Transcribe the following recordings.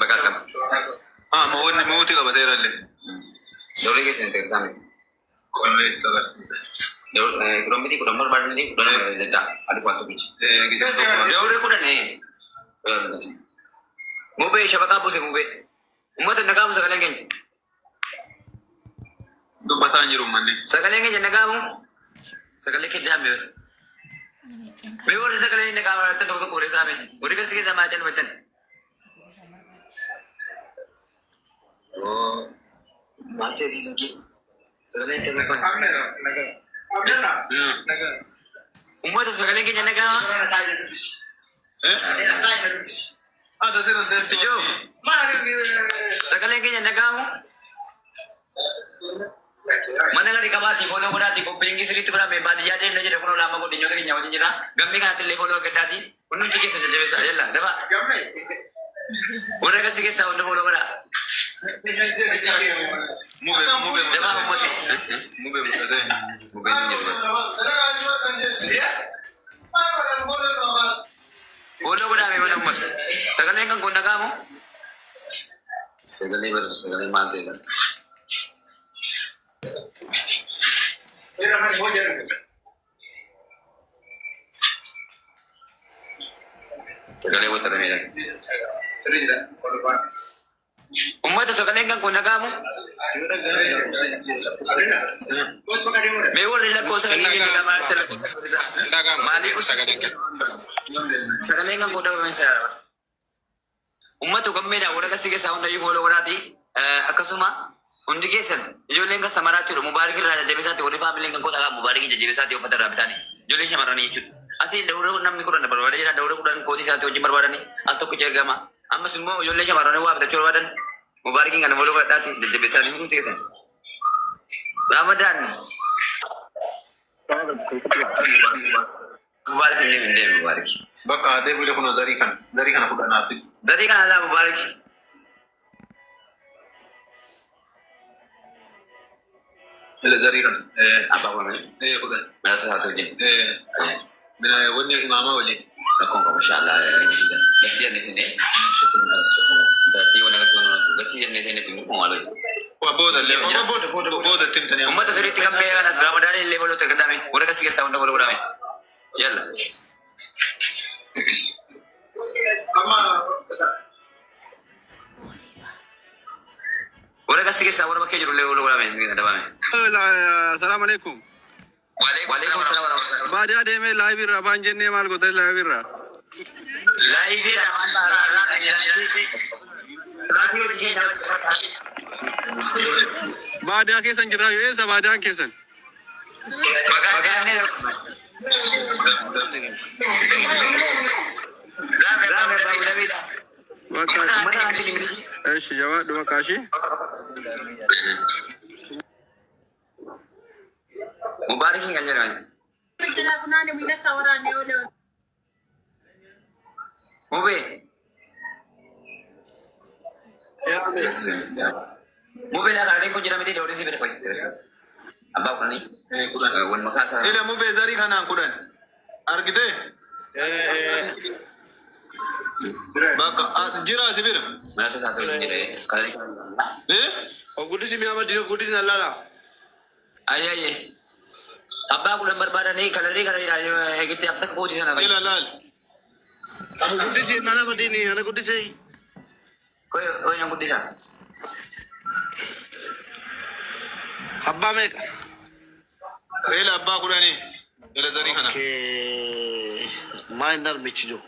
Bakka kam. Mootii qabateera illee. Dawlee keessan ta'e exaame. Qonnee itti agarsiisa. Kudhan miti kudhan barbaadanii kudhan jedha adii faaltu bichi. Dawlee kudhan mubee shabaqaa buuse mubee. Uummata nagaa buuse sagaleen keenya. Dubbataan jiru manni. Sagaleen keenya nagaa mu. Sagalee keenya dhaabee. Mee warri sagalee nagaa maraatan tokko tokko warri exaame. Warri kasi keessa maachan battan. Maal teessisa kee? Sagaleen ta'e dhufan. Uummata sagaleen keenya nagaa. Ijoo. Sagaleen keenya nagaa mu. Mana gadi qabaati foloo godhaati qophiin sirriitti godhame baadiyyaa deemna jedhe kunoo laama godinyoota keenya wajjin jira. Gammii kanatti illee foloo gaddaati. Hundumti keessa jajjabeessaa jalla daba. Warra akkasii keessaa hunda foloo godhaa. Follow godhame mana ummata. Sagaleen kan kun nagaamu? Sagalee maal ta'e kan? Sagalee wanta dhamee ummata sagaleen kan kun nagaamu? Mee warri lakkoo sagalee keenya gamaatti maaliif sagaleen kan kun dhabame seera ummatu gammeedha warra kasii keessaa hundayyuu fooloo godhaati akkasuma hundi keessan ijoolleen kastamaraa jechuudha mubaarik irraa jajjabeessaatti warri faamiliin kan godhagaa mubaarikin jajjabeessaatti uffata irraa bitaani ijoolleen shamarranii jechuudha asii dawura namni kudhan barbaada jira dawura kudhan kootii isaatti wajjin barbaadanii al tokko ergama ammas immoo ijoollee shamarranii waa bitachuu barbaadan mubarikin kan fooloo godhaati jajjabeessaanii hundi keessan Ramadan Mubarak ini Mubarak. Bakka adee bile kuno dari kana kudhan naafi. Dari kana lah Mubarak. Ile dari kan. Apa pun ni? Kudhan. Mana satu je. Bina wani imama wali. Lakon ka mashallah ini sudah. Gasian di sini. Berarti orang gasian di sini tu malu. Boda timtani. Umat sering tikam pera nas Ramadan ini level terkendami. Orang kasih sound boleh kurang. Yalla. Orang kasih sound orang pakai jurul level kurang. Ada apa? Assalamualaikum. Waalaikumsalam warahmatullahi. Baadi ada me live ra banjenne mal ko te live ra. Live ra Baadi ke san jira yo esa baadi ke san. Bagane. Eesh jawab dua kasih. Mubarikin kan jalan. Mube. Mube lah kadang kau jalan mesti dah orang sih berapa terus. Apa kau ni? Kudhan. Wan makasa. Ile mube dari kana kudhan. Argite. Bakka jira sibir. Mana tu satu je. Kali. Gudi si miama dino gudi nalala. Ayah. Abah aku lembar badan ni kalau kita apa kau di sana. Ile lal. Gudi si nana madini ana gudi si. Kau yang kau di sana. Habba me. Ile abba kudhani. Ile dari kana. Ke minor bichijo.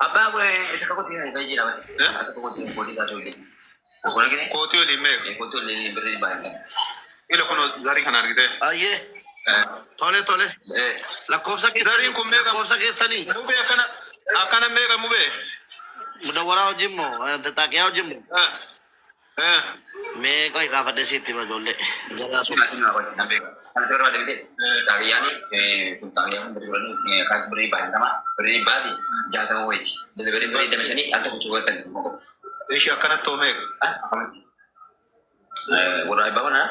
Abah aku sekarang kau di sana kau jira macam. Sekarang kau di sana tu je. Kau lagi ni? Kooti waliin meeqa? Kau tu ni beri bahan. Ile kuno dari kana argite. Aye. Tole. Lakofsa ke Zariin kun meeqa? lakofsa ke sani. Mube akkana meeqa mube? Mudawara jimmo takiya jimmo. Me koi ka fadde sitti ba jolle. Jara su. Kan tu ada ni. Dari yang ni, tentang yang beri kan beri bahan sama beri bahan. Jatuh wajib. Delivery beri dah macam ni atau cuci kan. Ishi akkana to meeqa? Urai bawa na.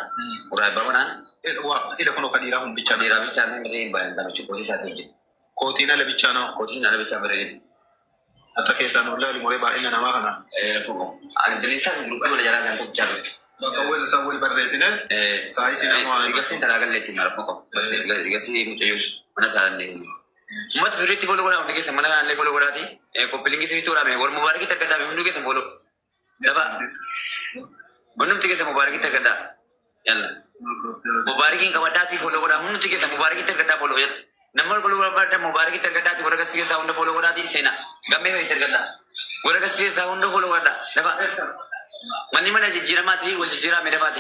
Ile kuno kadira hun bicha. Di rabi cari beri bahan sama cuci satu je. Kootiin ala bicha no. Kau sini ada bicara beri. Ata keessaan ollaa limuree baay'ina namaa kana. Adilisa grup wala jalan kan tu jalan. Bakka wal isaa wal barreessine saa isin namaa. Digasin talaga letti marah pokok. Basi digasi mutayus mana saran ni. Umat suritti follow kora undige se mana le follow kora ti. Ko pilingi se tora me or mubarak kita kada me undige se follow. Dapat. Unum tige se mubarak kita kada. Yalla. Mubarak ki kabada ti follow kora unum tige se mubarak kita kada follow. Number follow kora pada mubarak kita kada ti orang sige sound follow kora ti sena. Gamme ho iter kada. Orang sige sound follow kada. Dapat. Mani mana jira mati wal jira me dapat.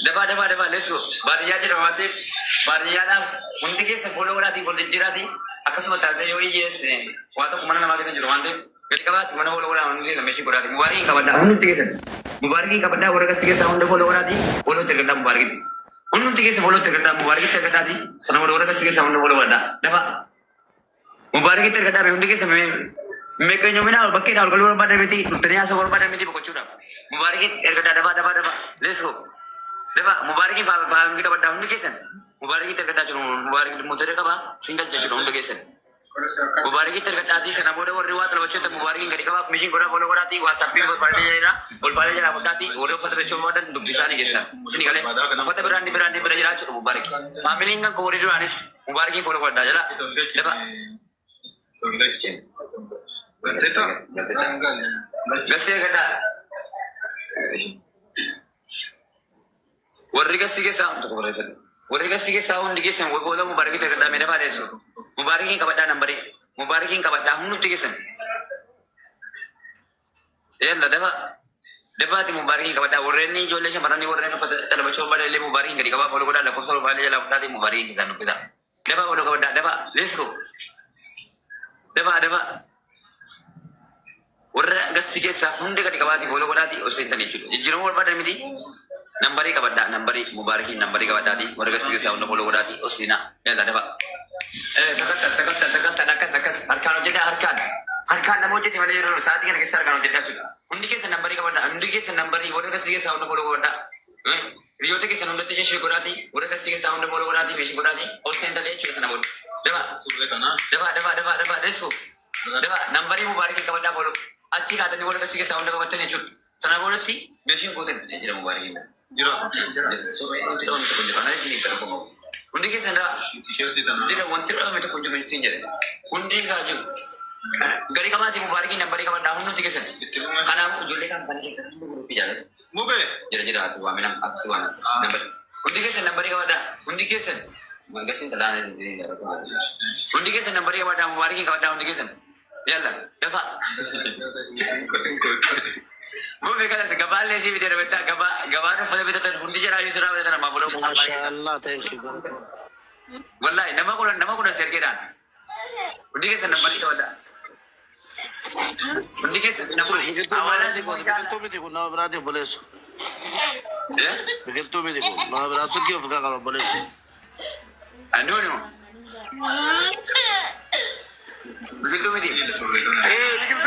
Dapat let's go. Bariya je rawate. Bariya na undige se follow kora ti wal jira ti. Akas mata de yo ye se. Wa to kumana na magete jurwande. Gati kabat kumana follow kora undige se meshi kora ti. Mubarak kabada unum tige se. Mubarak kabada orang sige sound follow kora ti. Follow ter kada mubarak ti. Unum tige se follow ter kada mubarak ter kada ti. Sana orang sige sound follow kada. Dapat. Mubarak ter kada me undige se me kayaknya mana bakit dah kalau pada meti ternyata soal pada meti pokok curang Mubarak dapat let's go dapat Mubarak paham kita pada undik kesan Mubarak terkata curang Mubarak muter kaba single curang undik kesan Mubarak terkata di sana bodoh riwayat kalau baca tu Mubarak enggak dikaba machine korang follow korang ti WhatsApp pin pada jaya or pada jaya apa tadi bodoh foto baca modern untuk bisa ni kesan sini kali foto berani berjaya curang Mubarak family enggak koridor anis Mubarak follow korang dah dapat Gasi kada. Warri gasi ke sound tu berada. Warri gasi ke sound di kesan. Wah bola Mubarak kita kada mana pada eso. Mubarak yang kabat dah number. Mubarak yang kabat dah hunu tu kesan. Ya lah dapat ti Mubarak yang kabat dah. Warri ni jual macam mana ni warri ni kalau baca pada le Mubarak yang kabat follow kada. Lepas follow pada jalan pada Mubarak yang kesan kita. Dapat follow kabat dah. Dapat let's go. Dapat. Orang gasi kisah hunde ketika bati follow kau tadi, usin tadi cuci. Jiran orang pada miti, nambari kabar nambari Mubarak nambari kabar tadi. Orang gasi kisah hunde follow kau tadi, usina. Ya dah dapat. Takas. Harkan jadi harkan namu jadi mana juru saat ini kisah harkan jadi sudah. Hunde kisah nambari kabar dah. Hunde kisah nambari orang gasi kisah hunde follow kau dah. Rio tu kisah hunde tu cuci kau tadi. Orang gasi kisah hunde follow kau tadi, mesin kau tadi. Usin tadi cuci namu. Dapat. Lesu. Dapat. Nambari Mubarak kabar dah follow. Aci kata ni orang kasih sound dekat ni cut. Sana boleh ti, mesin kuten. Jadi Mubarak ini. Jira. So ini untuk orang tu kunci. Karena sini terpunggu. Undi ke sana. Jadi wanti orang itu kunci mesin jadi. Undi kaju. Gari kamati Mubarak ini nambari kamat dahulu ti ke sana. Karena jual kan panik ke sana. Rupi jalan. Mube. Jadi atu aminam atu an. Nambar. Undi ke sana nambari kamat dah. Undi ke sana. Magasin telan ini. Undi ke sana nambari kamat dah. Mubarak ini kamat dah undi ke sana. Yalla, dapat. Mau berkata segabal ni sih video betul, gabar pada betul tu hundi jara user betul nama boleh. Mashallah, thank you. Wallahi, nama kuna share kiran. Hundi ke sana number itu ada. Hundi ke sana number. Awalan sih kau. Begitu tu mesti kau nama berarti boleh so. Ya? Begitu mesti kau nama berarti so kau fikir kalau boleh so. Anu. Begitu mesti. Begitu